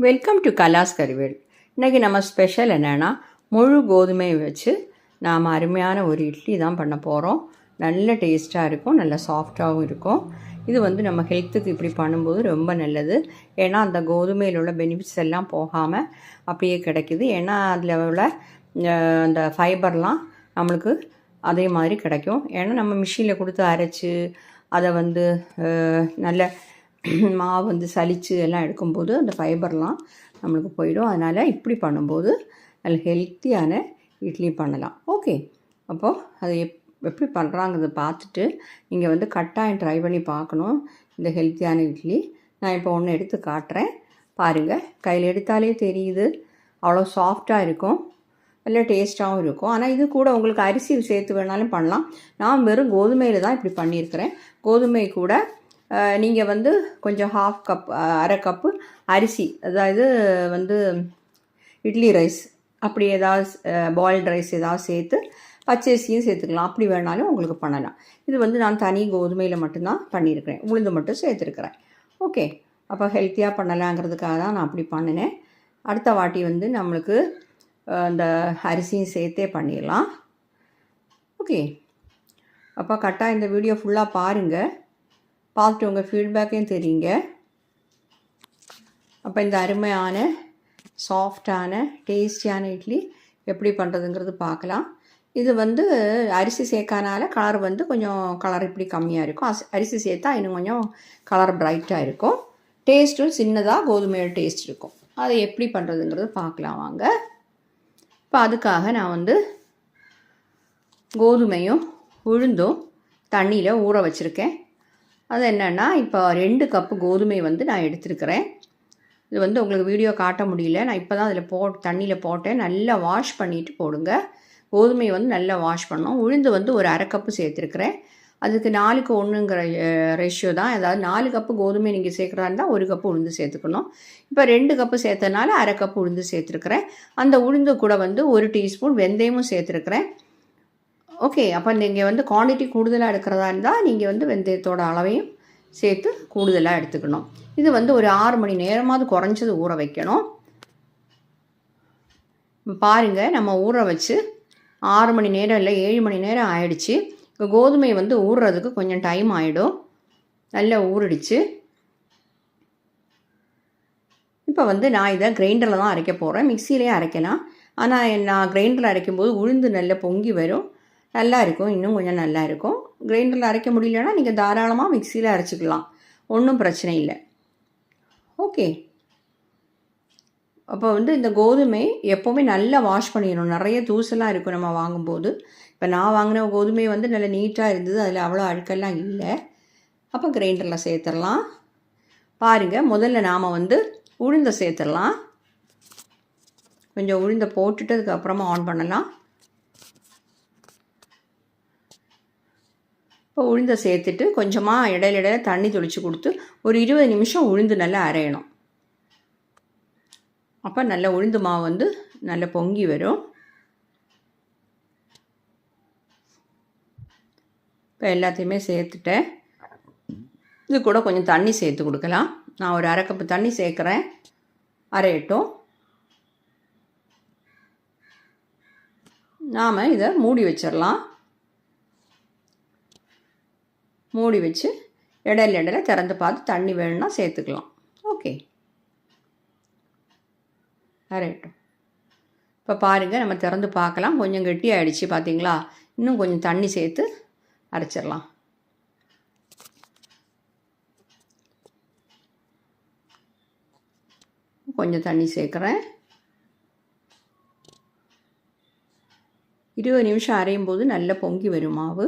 Welcome to கலாஸ் கறிவேல். இன்றைக்கி நம்ம special என்னென்னா முழு கோதுமையை வச்சு நாம் அருமையான ஒரு இட்லி தான் பண்ண போகிறோம். நல்ல டேஸ்ட்டாக இருக்கும், நல்ல சாஃப்டாகவும் இருக்கும். இது நம்ம ஹெல்த்துக்கு இப்படி பண்ணும்போது ரொம்ப நல்லது. ஏன்னா அந்த கோதுமையில் உள்ள பெனிஃபிட்ஸ் எல்லாம் போகாமல் அப்படியே கிடைக்குது. ஏன்னா அதில் உள்ள அந்த ஃபைபர்லாம் நம்மளுக்கு அதே மாதிரி கிடைக்கும். ஏன்னா நம்ம மிஷினில் கொடுத்து அரைச்சி அதை நல்ல மாவு சலித்து எல்லாம் எடுக்கும்போது அந்த ஃபைபர்லாம் நம்மளுக்கு போயிடும். அதனால் இப்படி பண்ணும்போது நல்ல ஹெல்த்தியான இட்லி பண்ணலாம். ஓகே, அப்போது அது எப்படி பண்ணுறாங்கிறத பார்த்துட்டு நீங்கள் கட்டாயம் ட்ரை பண்ணி பார்க்கணும் இந்த ஹெல்த்தியான இட்லி. நான் இப்போ ஒன்று எடுத்து காட்டுறேன் பாருங்கள். கையில் எடுத்தாலே தெரியுது, அவ்வளோ சாஃப்டாக இருக்கும், நல்ல டேஸ்ட்டாகவும் இருக்கும். ஆனால் இது கூட உங்களுக்கு அரிசி சேர்த்து வேணாலும் பண்ணலாம். நான் வெறும் கோதுமையில் தான் இப்படி பண்ணியிருக்கிறேன். கோதுமை கூட நீங்கள் கொஞ்சம் ஹாஃப் கப், அரை கப்பு அரிசி, அதாவது இட்லி ரைஸ் அப்படி ஏதாவது பாயில்டு ரைஸ் ஏதாவது சேர்த்து பச்சரிசியும் சேர்த்துக்கலாம். அப்படி வேணாலும் உங்களுக்கு பண்ணலாம். இது நான் தனி கோதுமையில் மட்டும்தான் பண்ணியிருக்கிறேன், உளுந்து மட்டும் சேர்த்துருக்குறேன். ஓகே, அப்போ ஹெல்த்தியாக பண்ணலாங்கிறதுக்காக தான் நான் அப்படி பண்ணினேன். அடுத்த வாட்டி நம்மளுக்கு அந்த அரிசியும் சேர்த்தே பண்ணிடலாம். ஓகே, அப்போ கரெக்டாக இந்த வீடியோ ஃபுல்லாக பாருங்கள், பார்த்துட்டு உங்கள் ஃபீட்பேக்கையும் தெரியுங்க. அப்போ இந்த அருமையான சாஃப்டான டேஸ்டியான இட்லி எப்படி பண்ணுறதுங்கிறது பார்க்கலாம். இது அரிசி சேர்க்கனால கலர் கொஞ்சம் கலர் இப்படி கம்மியாக இருக்கும். அரிசி சேர்த்தா இன்னும் கொஞ்சம் கலர் பிரைட்டாக இருக்கும். டேஸ்ட்டும் சின்னதாக கோதுமையோட டேஸ்ட் இருக்கும். அதை எப்படி பண்ணுறதுங்கிறது பார்க்கலாம் வாங்க. இப்போ அதுக்காக நான் கோதுமையும் உளுந்தும் தண்ணியில் ஊற வச்சுருக்கேன். அது என்னென்னா, இப்போ 2 கப்பு கோதுமை நான் எடுத்துருக்கிறேன். இது உங்களுக்கு வீடியோ காட்ட முடியல, நான் இப்போ தான் அதில் தண்ணியில் போட்டேன். நல்லா வாஷ் பண்ணிவிட்டு போடுங்க. கோதுமையை நல்லா வாஷ் பண்ணோம். உளுந்து ஒரு அரை கப்பு சேர்த்துருக்குறேன். அதுக்கு 4க்கு 1ங்கிற ரேஷியோ தான். அதாவது 4 கப்பு கோதுமை நீங்கள் சேர்க்குறா இருந்தால் 1 கப்பு உளுந்து சேர்த்துக்கணும். இப்போ 2 கப்பு சேர்த்தனால அரை கப்பு உளுந்து சேர்த்துருக்குறேன். அந்த உளுந்து கூட 1 டீஸ்பூன் வெந்தயமும் சேர்த்துருக்குறேன். ஓகே, அப்போ நீங்கள் குவான்டிட்டி கூடுதலாக எடுக்கிறதா இருந்தால் நீங்கள் வெந்தயத்தோட அளவையும் சேர்த்து கூடுதலாக எடுத்துக்கணும். இது ஒரு 6 மணி நேரமாவது குறைஞ்சது ஊற வைக்கணும். பாருங்கள், நம்ம ஊற வச்சு 6 மணி நேரம் இல்லை 7 மணி நேரம் ஆயிடுச்சு. இப்போ கோதுமை ஊறுறதுக்கு கொஞ்சம் டைம் ஆகிடும். நல்லா ஊறிடுச்சு. இப்போ நான் இதை கிரைண்டரில் தான் அரைக்க போகிறேன். மிக்சியிலே அரைக்கலாம். ஆனால் நான் கிரைண்டரில் அரைக்கும்போது உளுந்து நல்லா பொங்கி வரும், நல்லா இருக்கும், இன்னும் கொஞ்சம் நல்லா இருக்கும். கிரைண்டரில் அரைக்க முடியலன்னா நீங்கள் தாராளமாக மிக்சியில் அரைச்சிக்கலாம், ஒன்றும் பிரச்சனை இல்லை. ஓகே, அப்போ இந்த கோதுமை எப்போவுமே நல்லா வாஷ் பண்ணிடணும். நிறைய தூசெல்லாம் இருக்கும் நம்ம வாங்கும்போது. இப்போ நான் வாங்கின கோதுமை நல்லா நீட்டாக இருந்தது, அதில் அவ்வளோ அழுக்கெல்லாம் இல்லை. அப்போ கிரைண்டரில் சேர்த்துடலாம். பாருங்கள், முதல்ல நாம் உளுந்தை சேர்த்துடலாம். கொஞ்சம் உளுந்தை போட்டுட்டு அதுக்கப்புறமா ஆன் பண்ணலாம். இப்போ உளுந்தை சேர்த்துட்டு கொஞ்சமாக இடையில தண்ணி தெளித்து கொடுத்து ஒரு 20 நிமிஷம் உளுந்து நல்லா அரையணும். அப்போ நல்ல உளுந்து மாவு நல்லா பொங்கி வரும். இப்போ எல்லாத்தையுமே சேர்த்துட்டேன். இது கூட கொஞ்சம் தண்ணி சேர்த்து கொடுக்கலாம். நான் ஒரு அரை கப்பு தண்ணி சேர்க்குறேன், அரையட்டும். நாம் இதை மூடி வச்சிடலாம். மூடி வச்சு இடையில திறந்து பார்த்து தண்ணி வேணும்னா சேர்த்துக்கலாம். ஓகே, அரையட்டும். இப்போ பாருங்கள், நம்ம திறந்து பார்க்கலாம். கொஞ்சம் கெட்டி ஆகிடுச்சு பார்த்தீங்களா? இன்னும் கொஞ்சம் தண்ணி சேர்த்து அரைச்சிடலாம். கொஞ்சம் தண்ணி சேர்க்குறேன். 20 நிமிஷம் அரையும் போது நல்லா பொங்கி வரும் மாவு.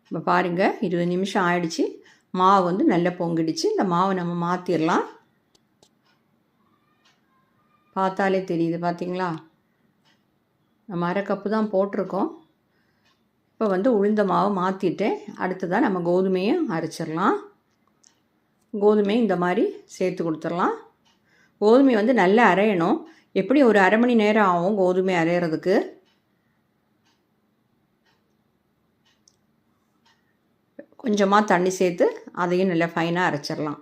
இப்போ பாருங்கள், 20 நிமிஷம் ஆயிடுச்சு. மாவு நல்லா பொங்கிடுச்சு. இந்த மாவை நம்ம மாற்றிடலாம். பார்த்தாலே தெரியுது பார்த்தீங்களா? நம்ம அரை கப்பு தான் போட்டிருக்கோம். இப்போ உளுந்த மாவை மாற்றிட்டேன். அடுத்ததாக நம்ம கோதுமையை அரைச்சிடலாம். கோதுமை இந்த மாதிரி சேர்த்து கொடுத்துடலாம். கோதுமை நல்லா அரையணும். எப்படி ஒரு அரை மணி நேரம் ஆகும் கோதுமை அரைகிறதுக்கு. கொஞ்சமாக தண்ணி சேர்த்து அதையும் நல்லா ஃபைனாக அரைச்சிடலாம்.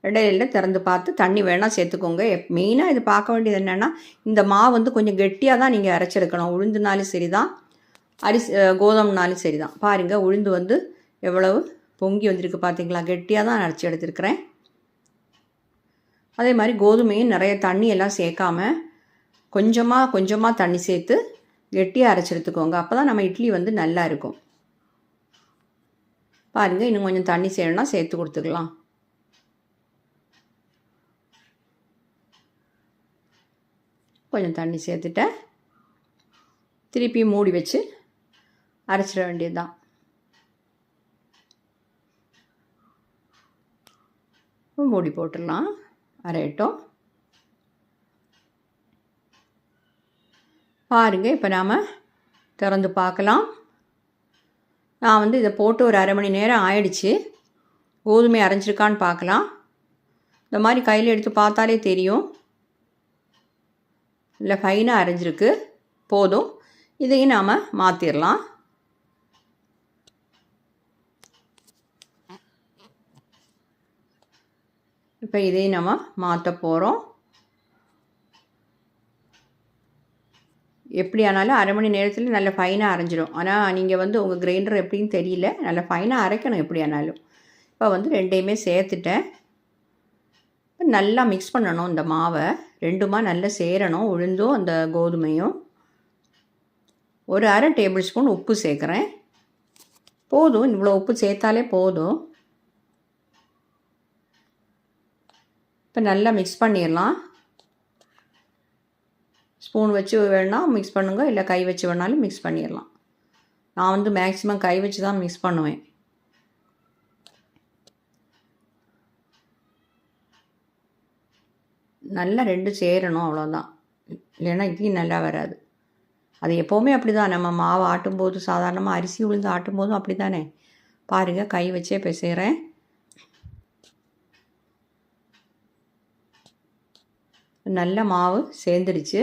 இடையில திறந்து பார்த்து தண்ணி வேணால் சேர்த்துக்கோங்க. மெயினாக இது பார்க்க வேண்டியது என்னென்னா, இந்த மாவு வந்து கொஞ்சம் கெட்டியாக தான் நீங்கள் அரைச்செடுக்கணும். உளுந்துனாலும் சரி தான், கோதுமைனாலும் சரி தான். பாருங்கள், உளுந்து வந்து எவ்வளவு பொங்கி வந்திருக்கு பார்த்தீங்களா? கெட்டியாக தான் அரைச்சி எடுத்துருக்கிறேன். அதே மாதிரி கோதுமையும் நிறைய தண்ணி எல்லாம் சேர்க்காம கொஞ்சமாக தண்ணி சேர்த்து கெட்டியாக அரைச்சி எடுத்துக்கோங்க. அப்போ தான் நம்ம இட்லி வந்து நல்லா இருக்கும். பாருங்கள், இன்னும் கொஞ்சம் தண்ணி செய்யணும்னா சேர்த்து கொடுத்துக்கலாம். கொஞ்சம் தண்ணி சேர்த்துட்டேன். திருப்பி மூடி வச்சு அரைச்சிட வேண்டியது தான். மூடி போட்டுடலாம், அரையட்டும். பாருங்கள், இப்போ நாம் திறந்து பார்க்கலாம். நான் வந்து இதை போட்டு ஒரு அரை மணி நேரம் ஆயிடுச்சு. கோதுமை அரைஞ்சிருக்கான்னு பார்க்கலாம். இந்த மாதிரி கையில் எடுத்து பார்த்தாலே தெரியும், இல்லை ஃபைனாக அரைஞ்சிருக்கு. போதும். இதையும் நாம் மாற்றிடலாம். இப்போ இதையும் நம்ம மாற்ற போகிறோம். எப்படி ஆனாலும் அரை மணி நேரத்தில் நல்ல ஃபைனாக அரைஞ்சிடும். ஆனால் நீங்கள் வந்து உங்கள் கிரைண்டர் எப்படின்னு தெரியல, நல்ல ஃபைனாக அரைக்கணும் எப்படி ஆனாலும். இப்போ வந்து ரெண்டையுமே சேர்த்துட்டேன். நல்லா மிக்ஸ் பண்ணணும். இந்த மாவை ரெண்டுமா நல்லா சேரணும், உளுந்தும் அந்த கோதுமையும். ஒரு அரை டேபிள் ஸ்பூன் உப்பு சேர்க்குறேன். போதும், இவ்வளோ உப்பு சேர்த்தாலே போதும். இப்போ நல்லா மிக்ஸ் பண்ணிடலாம். ஸ்பூன் வச்சு வேணால் மிக்ஸ் பண்ணுங்க, இல்லை கை வச்சு வேணாலும் மிக்ஸ் பண்ணிடலாம். நான் வந்து மேக்ஸிமம் கை வச்சு தான் மிக்ஸ் பண்ணுவேன். நல்லா ரெண்டு சேரணும், அவ்வளோதான். இல்லைன்னா இட்லி நல்லா வராது. அது எப்போவுமே அப்படி தான். நம்ம மாவு ஆட்டும்போது, சாதாரணமாக அரிசி உளுந்து ஆட்டும்போதும் அப்படி தானே. பாருங்கள், கை வச்சே பிசைகிறேன். நல்ல மாவு சேர்ந்துருச்சு.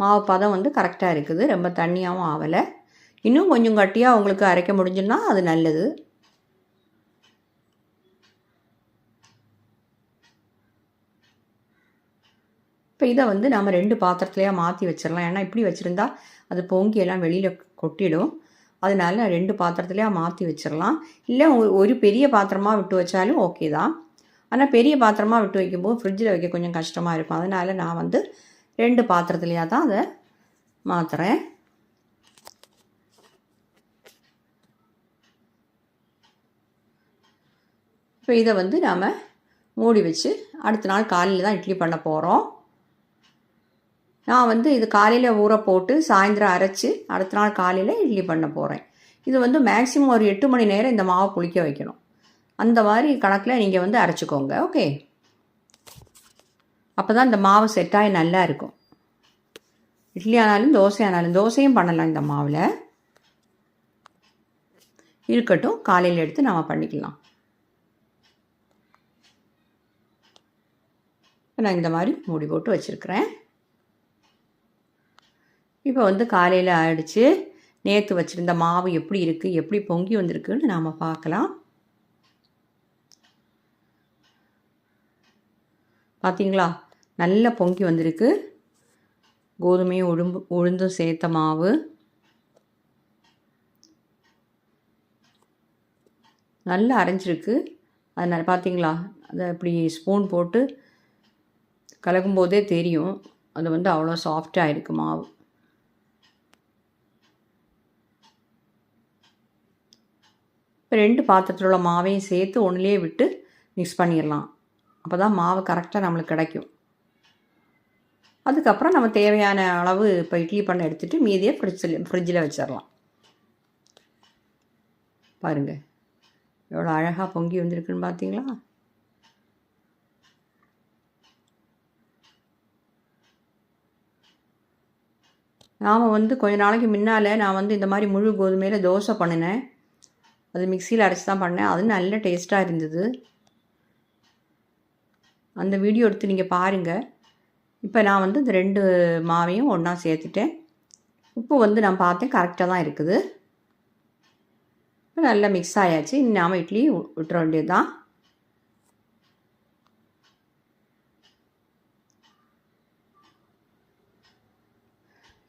மாவு பதம் வந்து கரெக்டாக இருக்குது, ரொம்ப தண்ணியாகவும் ஆகலை. இன்னும் கொஞ்சம் கட்டியாக உங்களுக்கு அரைக்க முடிஞ்சுன்னா அது நல்லது. இப்போ இதை வந்து நம்ம 2 பாத்திரத்துலையாக மாற்றி வச்சிடலாம். ஏன்னா இப்படி வச்சுருந்தா அது பொங்கி எல்லாம் வெளியில் கொட்டிடும். அதனால 2 பாத்திரத்துலையாக மாற்றி வச்சிடலாம். இல்லை ஒரு பெரிய பாத்திரமாக விட்டு வச்சாலும் ஓகே தான். ஆனால் பெரிய பாத்திரமாக விட்டு வைக்கும்போது ஃப்ரிட்ஜில் வைக்க கொஞ்சம் கஷ்டமாக இருக்கும். அதனால் நான் வந்து 2 பாத்திரத்துலையாக தான் அதை மாற்றுறேன். இப்போ இதை வந்து நாம் மூடி வச்சு அடுத்த நாள் காலையில் தான் இட்லி பண்ண போகிறோம். நான் வந்து இது காலையில் ஊற போட்டு சாயந்தரம் அரைச்சி அடுத்த நாள் காலையில் இட்லி பண்ண போகிறேன். இது வந்து மேக்ஸிமம் ஒரு 8 மணி நேரம் இந்த மாவை புளிக்க வைக்கணும். அந்த மாதிரி கணக்கில் நீங்கள் வந்து அரைச்சிக்கோங்க. ஓகே, அப்போ தான் இந்த மாவு செட்டாகி நல்லா இருக்கும். இட்லி ஆனாலும் தோசை ஆனாலும், தோசையும் பண்ணலாம் இந்த மாவில். இருக்கட்டும், காலையில் எடுத்து நம்ம பண்ணிக்கலாம். நான் இந்த மாதிரி மூடி போட்டு வச்சுருக்கிறேன். இப்போ வந்து காலையில் ஆயிடுச்சு. நேற்று வச்சுருந்த மாவு எப்படி இருக்குது, எப்படி பொங்கி வந்திருக்குன்னு நாம் பார்க்கலாம். பார்த்தீங்களா, நல்லா பொங்கி வந்திருக்கு. கோதுமையும் உளுந்தும் சேர்த்த மாவு நல்லா அரைஞ்சிருக்கு. அதனால் பார்த்தீங்களா, அதை இப்படி ஸ்பூன் போட்டு கலக்கும் போதே தெரியும், அது வந்து அவ்வளோ சாஃப்டாக இருக்குது மாவு. இப்போ 2 பாத்திரத்தில் உள்ள மாவையும் சேர்த்து ஒன்றுலேயே விட்டு மிக்ஸ் பண்ணிடலாம். அப்போ தான் மாவு கரெக்டாக நம்மளுக்கு கிடைக்கும். அதுக்கப்புறம் நம்ம தேவையான அளவு இப்போ இட்லி பண்ண எடுத்துகிட்டு மீதியை ஃப்ரிட்ஜில் வச்சிடலாம். பாருங்கள், எவ்வளோ அழகாக பொங்கி வந்திருக்குன்னு பார்த்தீங்களா. நாம் வந்து கொஞ்ச நாளைக்கு முன்னால் நான் வந்து இந்த மாதிரி முழு கோதுமையில் தோசை பண்ணினேன். அது மிக்சியில் அரைச்சி தான் பண்ணேன். அது நல்ல டேஸ்ட்டாக இருந்தது. அந்த வீடியோ எடுத்து நீங்கள் பாருங்கள். இப்போ நான் வந்து இந்த 2 மாவையும் ஒன்றா சேர்த்துட்டேன். உப்பு வந்து நான் பார்த்தேன் கரெக்டாக தான் இருக்குது. இப்போ நல்லா மிக்ஸ் ஆயாச்சு. இனி நாம் இட்லி விட்டுற வேண்டியது தான்.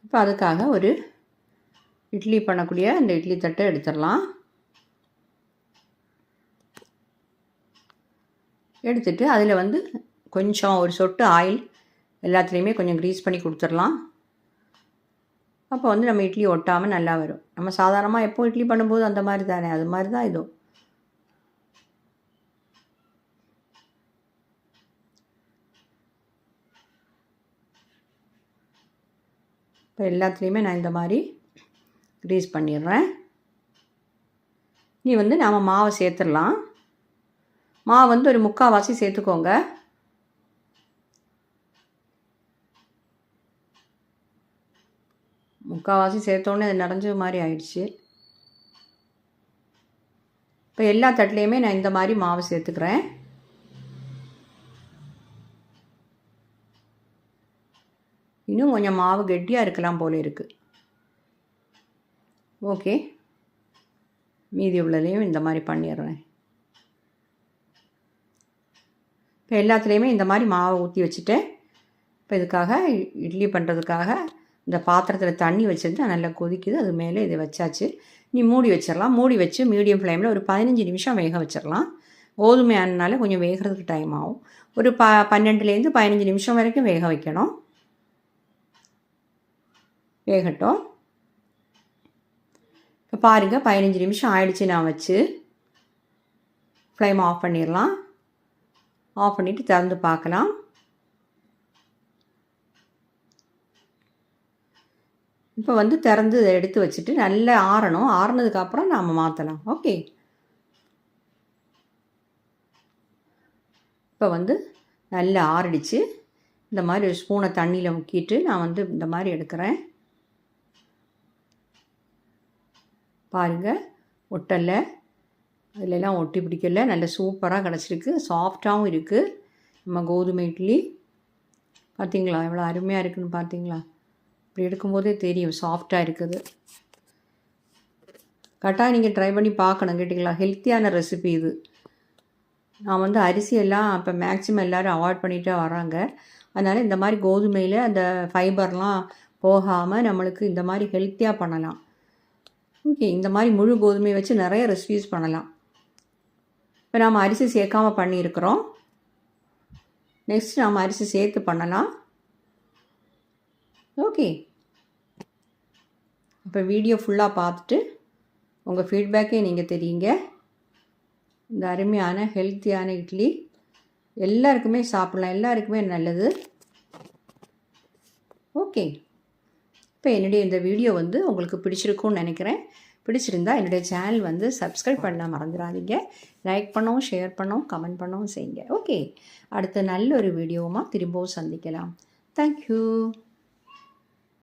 இப்போ அதுக்காக ஒரு இட்லி பண்ணக்கூடிய அந்த இட்லி தட்டை எடுத்துடலாம். எடுத்துட்டு அதில் வந்து கொஞ்சம் ஒரு சொட்டு ஆயில் எல்லாத்துலேயுமே கொஞ்சம் க்ரீஸ் பண்ணி கொடுத்துடலாம். அப்போ வந்து நம்ம இட்லி ஒட்டாமல் நல்லா வரும். நம்ம சாதாரணமாக எப்போ இட்லி பண்ணும்போது அந்த மாதிரி தானே, அது மாதிரி தான் இதுவும். இப்போ எல்லாத்துலேயுமே நான் இந்த மாதிரி க்ரீஸ் பண்ணிடுறேன். நீ வந்து நாம் மாவை சேர்த்துடலாம். மாவு வந்து ஒரு 3/4 சேர்த்துக்கோங்க. முக்கால்வாசி சேர்த்தோன்னே அது நிறைஞ்ச மாதிரி ஆயிடுச்சு. இப்போ எல்லா தட்டுலேயுமே நான் இந்த மாதிரி மாவு சேர்த்துக்கிறேன். இன்னும் கொஞ்சம் மாவு கெட்டியாக இருக்கலாம் போல இருக்குது. ஓகே, மீதி உள்ளதையும் இந்த மாதிரி பண்ணிடுறேன். இப்போ எல்லாத்துலேயுமே இந்த மாதிரி மாவை ஊற்றி வச்சுட்டேன். இப்போ இதுக்காக இட்லி பண்ணுறதுக்காக இந்த பாத்திரத்தில் தண்ணி வச்சுருந்து நல்லா கொதிக்குது. அது மேலே இதை வச்சாச்சு. நீ மூடி வச்சிடலாம். மூடி வச்சு மீடியம் ஃப்ளேமில் ஒரு 15 நிமிஷம் வேக வச்சிடலாம். கோதுமை ஆனால கொஞ்சம் வேகிறதுக்கு டைம் ஆகும். ஒரு 12லேருந்து 15 நிமிஷம் வரைக்கும் வேக வைக்கணும். வேகட்டும். இப்போ பாருங்கள், 15 நிமிஷம் ஆயிடுச்சு. நான் வச்சு ஃப்ளேம் ஆஃப் பண்ணிடலாம். ஆஃப் பண்ணிவிட்டு திறந்து பார்க்கலாம். இப்போ வந்து திறந்து எடுத்து வச்சுட்டு நல்லா ஆறணும். ஆறுனதுக்கப்புறம் நாம் மாற்றலாம். ஓகே, இப்போ வந்து நல்லா ஆறிடுச்சு. இந்த மாதிரி ஒரு ஸ்பூனை தண்ணியில் முக்கிட்டு நான் வந்து இந்த மாதிரி எடுக்கிறேன். பாருங்கள், ஒட்டலை, அதிலெல்லாம் ஒட்டி பிடிக்கல. நல்ல சூப்பராக கிடச்சிருக்கு. சாஃப்டாகவும் இருக்குது நம்ம கோதுமை இட்லி. பார்த்திங்களா எவ்வளோ அருமையாக இருக்குதுன்னு? பார்த்திங்களா? இப்படி எடுக்கும்போதே தெரியும் சாஃப்டாக இருக்குது. கரெக்டாக நீங்கள் ட்ரை பண்ணி பார்க்கணும். கேட்டிங்களா? ஹெல்த்தியான ரெசிபி இது. நான் வந்து அரிசியெல்லாம் இப்போ மேக்ஸிமம் எல்லோரும் அவாய்ட் பண்ணிகிட்டே வராங்க. அதனால் இந்த மாதிரி கோதுமையில் அந்த ஃபைபர்லாம் போகாமல் நம்மளுக்கு இந்த மாதிரி ஹெல்த்தியாக பண்ணலாம். ஓகே, இந்த மாதிரி முழு கோதுமையை வச்சு நிறைய ரெசிபிஸ் பண்ணலாம். இப்போ நாம் அரிசி சேர்க்காமல் பண்ணியிருக்கிறோம். நெக்ஸ்ட் நாம் அரிசி சேர்த்து பண்ணலாம். ஓகே, இப்போ வீடியோ ஃபுல்லாக பார்த்துட்டு உங்கள் ஃபீட்பேக்கே நீங்கள் தெரியுங்க. இந்த அருமையான ஹெல்த்தியான இட்லி எல்லாருக்குமே சாப்பிட்லாம், எல்லாருக்குமே நல்லது. ஓகே, இப்போ என்னுடைய இந்த வீடியோ வந்து உங்களுக்கு பிடிச்சிருக்கும்னு நினைக்கிறேன். பிடிச்சிருந்தால் என்னுடைய சேனல் வந்து சப்ஸ்கிரைப் பண்ண மறந்துடாதீங்க. லைக் பண்ணவும், ஷேர் பண்ணவும், கமெண்ட் பண்ணவும் செய்யுங்க. ஓகே, அடுத்த நல்ல ஒரு வீடியோவுமா திரும்பவும் சந்திக்கலாம். தேங்க்யூ.